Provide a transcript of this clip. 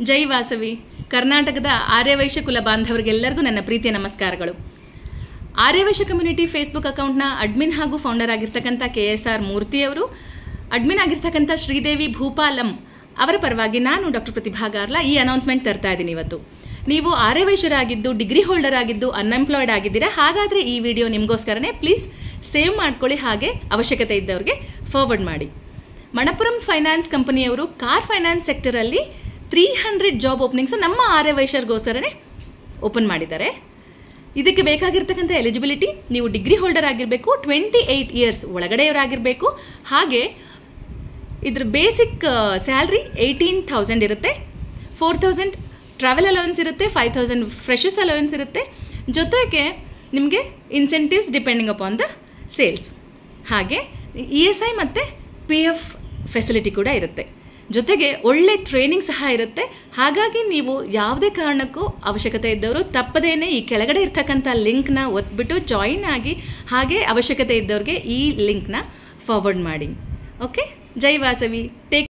ಜೈ ವಾಸವಿ. ಕರ್ನಾಟಕದ ಆರ್ಯವೈಶ್ಯ ಕುಲ ಬಾಂಧವರಿಗೆಲ್ಲರಿಗೂ ನನ್ನ ಪ್ರೀತಿಯ ನಮಸ್ಕಾರಗಳು. ಆರ್ಯವೈಶ್ಯ ಕಮ್ಯುನಿಟಿ ಫೇಸ್ಬುಕ್ ಅಕೌಂಟ್ನ ಅಡ್ಮಿನ್ ಹಾಗೂ ಫೌಂಡರ್ ಆಗಿರ್ತಕ್ಕಂಥ KSR ಮೂರ್ತಿಯವರು, ಅಡ್ಮಿನ್ ಆಗಿರ್ತಕ್ಕಂಥ ಶ್ರೀದೇವಿ ಭೂಪಾಲಂ ಅವರ ಪರವಾಗಿ ನಾನು ಡಾಕ್ಟರ್ ಪ್ರತಿಭಾ ಗಾರ್ಲಾ ಈ ಅನೌನ್ಸ್ಮೆಂಟ್ ತರ್ತಾ ಇದ್ದೀನಿ. ಇವತ್ತು ನೀವು ಆರ್ಯವೈಶ್ಯರಾಗಿದ್ದು, ಡಿಗ್ರಿ ಹೋಲ್ಡರ್ ಆಗಿದ್ದು, ಅನ್ಎಂಪ್ಲಾಯ್ಡ್ ಆಗಿದ್ದೀರಾ, ಹಾಗಾದರೆ ಈ ವಿಡಿಯೋ ನಿಮಗೋಸ್ಕರನೇ. ಪ್ಲೀಸ್ ಸೇವ್ ಮಾಡ್ಕೊಳ್ಳಿ, ಹಾಗೆ ಅವಶ್ಯಕತೆ ಇದ್ದವ್ರಿಗೆ ಫಾರ್ವರ್ಡ್ ಮಾಡಿ. ಮಣಪುರಂ ಫೈನಾನ್ಸ್ ಕಂಪನಿಯವರು ಕಾರ್ ಫೈನಾನ್ಸ್ ಸೆಕ್ಟರಲ್ಲಿ 300 ಜಾಬ್ ಓಪನಿಂಗ್ಸು ನಮ್ಮ ಆರ್ಯವೈಶ್ಯರಿಗೋಸ್ಕರನೇ ಓಪನ್ ಮಾಡಿದ್ದಾರೆ. ಇದಕ್ಕೆ ಬೇಕಾಗಿರ್ತಕ್ಕಂಥ ಎಲಿಜಿಬಿಲಿಟಿ, ನೀವು ಡಿಗ್ರಿ ಹೋಲ್ಡರ್ ಆಗಿರಬೇಕು, 28 ಇಯರ್ಸ್ ಒಳಗಡೆಯವರಾಗಿರಬೇಕು, ಹಾಗೆ ಇದ್ರ ಬೇಸಿಕ್ ಸ್ಯಾಲ್ರಿ 18,000 ಇರುತ್ತೆ, 4,000 ಟ್ರಾವೆಲ್ ಅಲವೆನ್ಸ್ ಇರುತ್ತೆ, 5,000 ಫ್ರೆಶರ್ಸ್ ಅಲವೆನ್ಸ್ ಇರುತ್ತೆ, ಜೊತೆಗೆ ನಿಮಗೆ incentives depending upon the sales, ಹಾಗೆ ESI ಮತ್ತು PF ಫೆಸಿಲಿಟಿ ಕೂಡ ಇರುತ್ತೆ. ಜೊತೆಗೆ ಒಳ್ಳೆ ಟ್ರೈನಿಂಗ್ ಸಹ ಇರುತ್ತೆ. ಹಾಗಾಗಿ ನೀವು ಯಾವುದೇ ಕಾರಣಕ್ಕೂ ಅವಶ್ಯಕತೆ ಇದ್ದವರು ತಪ್ಪದೇನೆ ಈ ಕೆಳಗಡೆ ಇರ್ತಕ್ಕಂಥ ಲಿಂಕ್ನ ಒತ್ಬಿಟ್ಟು ಜಾಯಿನ್ ಆಗಿ, ಹಾಗೆ ಅವಶ್ಯಕತೆ ಇದ್ದವ್ರಿಗೆ ಈ ಲಿಂಕ್ನ ಫಾರ್ವರ್ಡ್ ಮಾಡಿ. ಓಕೆ, ಜೈ ವಾಸವಿ. ಟೇಕ್